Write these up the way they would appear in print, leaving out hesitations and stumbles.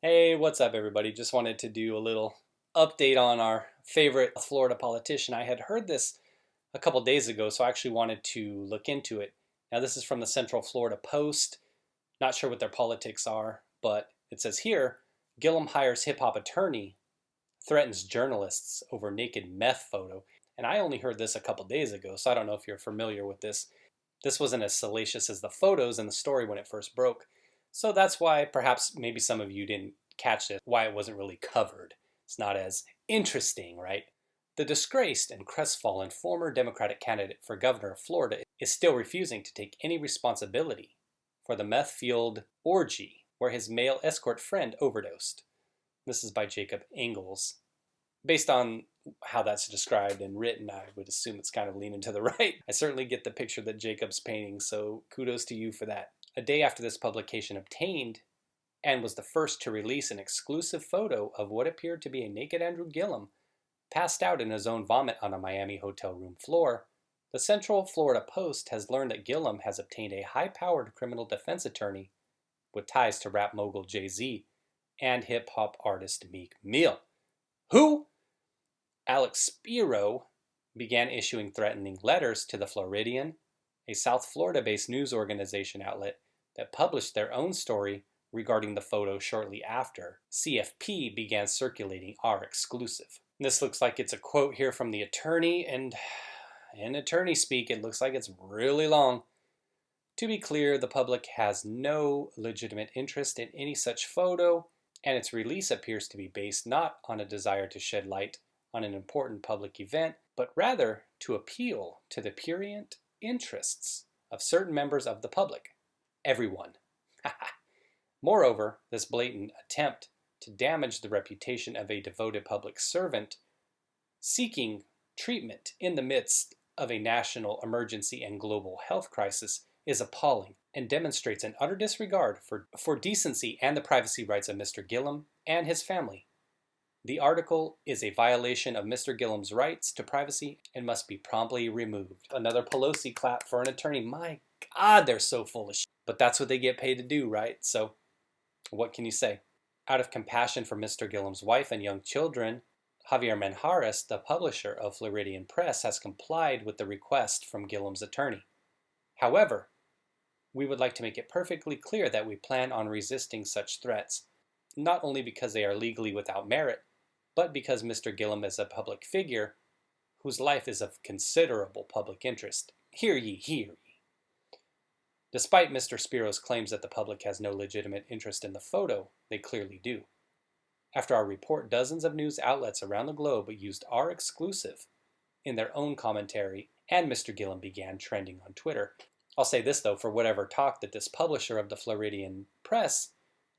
Hey, what's up, everybody? Just wanted to do a little update on our favorite Florida politician. I had heard this a couple days ago, so I actually wanted to look into it. Now, this is from the Central Florida Post. Not sure what their politics are, but it says here, Gillum hires hip hop attorney, threatens journalists over naked meth photo. And I only heard this a couple days ago, so I don't know if you're familiar with this. This wasn't as salacious as the photos in the story when it first broke. So that's why perhaps maybe some of you didn't catch this, why it wasn't really covered. It's not as interesting, right? The disgraced and crestfallen former Democratic candidate for governor of Florida is still refusing to take any responsibility for the meth-fueled orgy where his male escort friend overdosed. This is by Jacob Ingalls. Based on how that's described and written, I would assume it's kind of leaning to the right. I certainly get the picture that Jacob's painting, so kudos to you for that. A day after this publication obtained and was the first to release an exclusive photo of what appeared to be a naked Andrew Gillum passed out in his own vomit on a Miami hotel room floor, the Central Florida Post has learned that Gillum has obtained a high-powered criminal defense attorney with ties to rap mogul Jay-Z and hip-hop artist Meek Mill, who Alex Spiro began issuing threatening letters to the Floridian, a South Florida-based news organization outlet that published their own story regarding the photo shortly after CFP began circulating our exclusive. This looks like it's a quote here from the attorney, and in attorney speak, it looks like it's really long. To be clear, the public has no legitimate interest in any such photo, and its release appears to be based not on a desire to shed light on an important public event, but rather to appeal to the prurient interests of certain members of the public. Everyone. Moreover, this blatant attempt to damage the reputation of a devoted public servant seeking treatment in the midst of a national emergency and global health crisis is appalling and demonstrates an utter disregard for decency and the privacy rights of Mr. Gillum and his family. The article is a violation of Mr. Gillum's rights to privacy and must be promptly removed. Another Pelosi clap for an attorney. My God, they're so full of shit. But that's what they get paid to do, right? So what can you say? Out of compassion for Mr. Gillum's wife and young children, Javier Manjares, the publisher of Floridian Press, has complied with the request from Gillum's attorney. However, we would like to make it perfectly clear that we plan on resisting such threats, not only because they are legally without merit, but because Mr. Gillum is a public figure whose life is of considerable public interest. Hear ye, hear ye. Despite Mr. Spiro's claims that the public has no legitimate interest in the photo, they clearly do. After our report, dozens of news outlets around the globe used our exclusive in their own commentary, and Mr. Gillum began trending on Twitter. I'll say this, though, for whatever talk that this publisher of the Floridian Press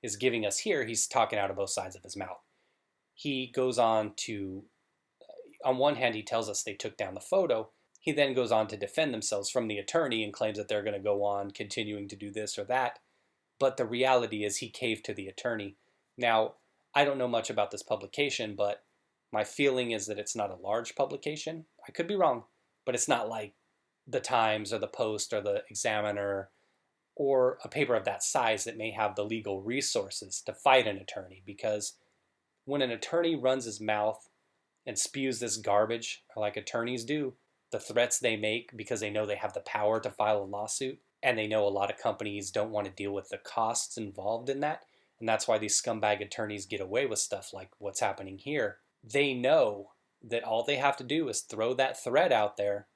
is giving us here, he's talking out of both sides of his mouth. He goes on one hand, he tells us they took down the photo. He then goes on to defend themselves from the attorney and claims that they're going to go on continuing to do this or that. But the reality is he caved to the attorney. Now, I don't know much about this publication, but my feeling is that it's not a large publication. I could be wrong, but it's not like the Times or the Post or the Examiner or a paper of that size that may have the legal resources to fight an attorney, because when an attorney runs his mouth and spews this garbage, like attorneys do, the threats they make because they know they have the power to file a lawsuit, and they know a lot of companies don't want to deal with the costs involved in that, and that's why these scumbag attorneys get away with stuff like what's happening here. They know that all they have to do is throw that threat out there,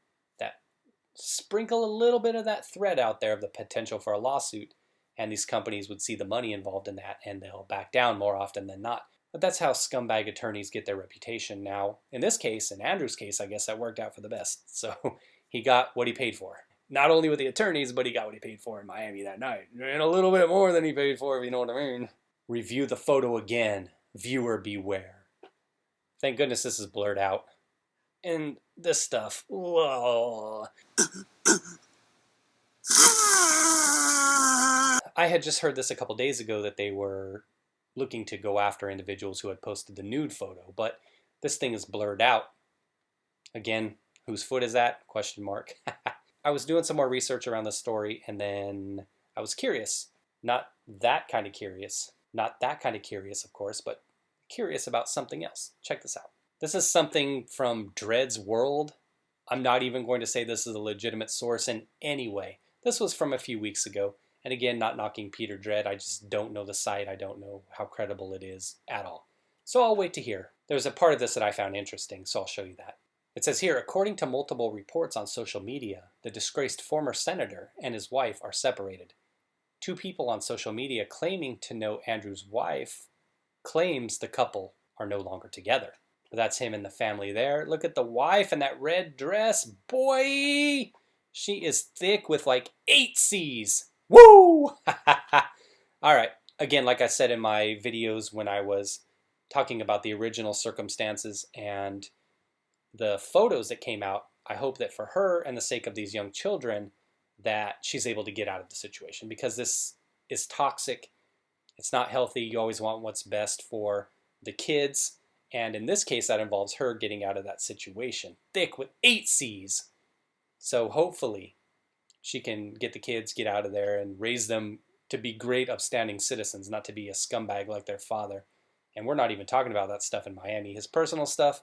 sprinkle a little bit of that threat out there of the potential for a lawsuit, and these companies would see the money involved in that, and they'll back down more often than not. But that's how scumbag attorneys get their reputation. Now, in this case, in Andrew's case, I guess that worked out for the best. So he got what he paid for. Not only with the attorneys, but he got what he paid for in Miami that night. And a little bit more than he paid for, if you know what I mean. Review the photo again. Viewer beware. Thank goodness this is blurred out. And this stuff. Whoa. I had just heard this a couple days ago that they were looking to go after individuals who had posted the nude photo, but this thing is blurred out. Again, whose foot is that? Question mark. I was doing some more research around this story, and then I was curious. Not that kind of curious. Not that kind of curious, of course, but curious about something else. Check this out. This is something from Dred's World. I'm not even going to say this is a legitimate source in any way. This was from a few weeks ago. And again, not knocking Peter Dredd. I just don't know the site. I don't know how credible it is at all. So I'll wait to hear. There's a part of this that I found interesting, so I'll show you that. It says here, according to multiple reports on social media, the disgraced former senator and his wife are separated. Two people on social media claiming to know Andrew's wife claims the couple are no longer together. But that's him and the family there. Look at the wife in that red dress. Boy, she is thick with like 8 C's. Woo! All right. Again, like I said in my videos when I was talking about the original circumstances and the photos that came out, I hope that for her and the sake of these young children that she's able to get out of the situation, because this is toxic. It's not healthy. You always want what's best for the kids. And in this case, that involves her getting out of that situation. Thick with 8 C's. So hopefully she can get the kids, get out of there, and raise them to be great, upstanding citizens, not to be a scumbag like their father. And we're not even talking about that stuff in Miami. His personal stuff,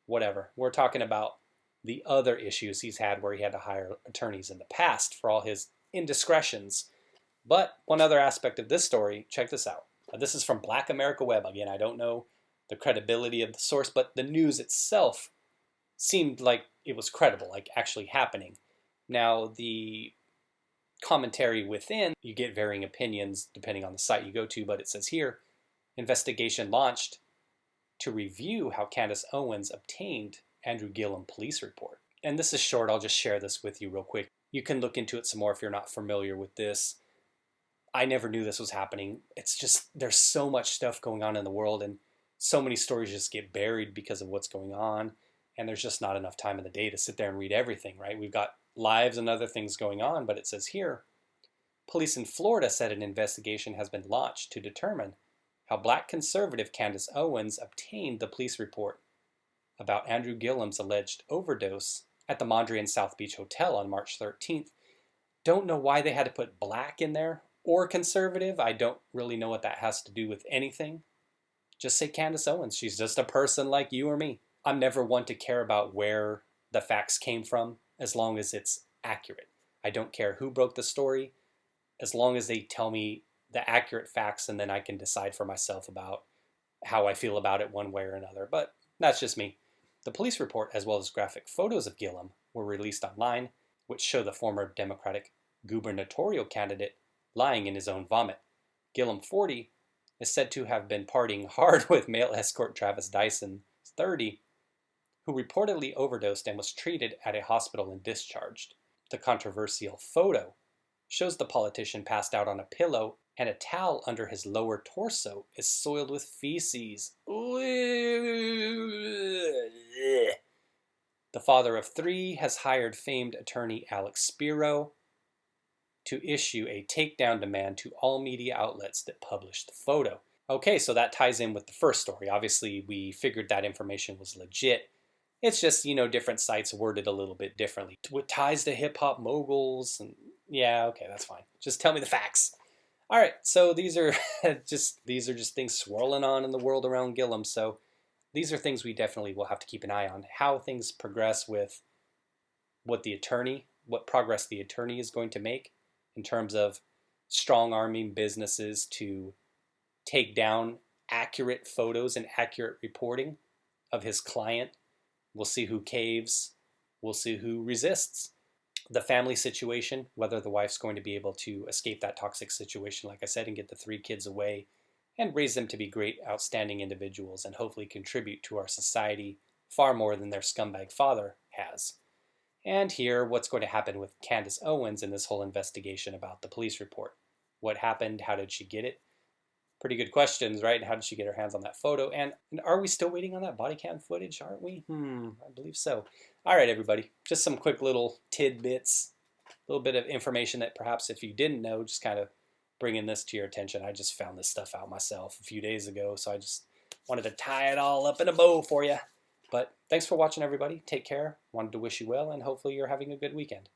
whatever. We're talking about the other issues he's had where he had to hire attorneys in the past for all his indiscretions. But one other aspect of this story, check this out. This is from Black America Web. Again, I don't know the credibility of the source, but the news itself seemed like it was credible, like actually happening. Now, the commentary within, you get varying opinions depending on the site you go to, but it says here, investigation launched to review how Candice Owens obtained Andrew Gillum police report. And this is short. I'll just share this with you real quick. You can look into it some more if you're not familiar with this. I never knew this was happening. It's just, there's so much stuff going on in the world, and so many stories just get buried because of what's going on. And there's just not enough time in the day to sit there and read everything, right? We've got lives and other things going on, but it says here, police in Florida said an investigation has been launched to determine how Black conservative Candice Owens obtained the police report about Andrew Gillum's alleged overdose at the Mondrian South Beach Hotel on March 13th. Don't know why they had to put Black in there or conservative. I don't really know what that has to do with anything. Just say Candice Owens. She's just a person like you or me. I'm never one to care about where the facts came from as long as it's accurate. I don't care who broke the story as long as they tell me the accurate facts, and then I can decide for myself about how I feel about it one way or another. But that's just me. The police report, as well as graphic photos of Gillum, were released online, which show the former Democratic gubernatorial candidate lying in his own vomit. Gillum, 40, is said to have been partying hard with male escort Travis Dyson, 30, who reportedly overdosed and was treated at a hospital and discharged. The controversial photo shows the politician passed out on a pillow, and a towel under his lower torso is soiled with feces. The father of 3 has hired famed attorney Alex Spiro to issue a takedown demand to all media outlets that published the photo. Okay, so that ties in with the first story. Obviously, we figured that information was legit. It's just, different sites worded a little bit differently. With ties to hip-hop moguls, and yeah, okay, that's fine. Just tell me the facts. All right, so these are just things swirling on in the world around Gillum. So these are things we definitely will have to keep an eye on. How things progress with what progress the attorney is going to make in terms of strong-arming businesses to take down accurate photos and accurate reporting of his client. We'll see who caves. We'll see who resists. The family situation, whether the wife's going to be able to escape that toxic situation, like I said, and get the 3 kids away and raise them to be great, outstanding individuals and hopefully contribute to our society far more than their scumbag father has. And here, what's going to happen with Candice Owens in this whole investigation about the police report. What happened? How did she get it? Pretty good questions, right? How did she get her hands on that photo? And are we still waiting on that body cam footage, aren't we? I believe so. All right, everybody. Just some quick little tidbits, a little bit of information that perhaps if you didn't know, just kind of bringing this to your attention. I just found this stuff out myself a few days ago, so I just wanted to tie it all up in a bow for you. But thanks for watching, everybody. Take care. Wanted to wish you well, and hopefully you're having a good weekend.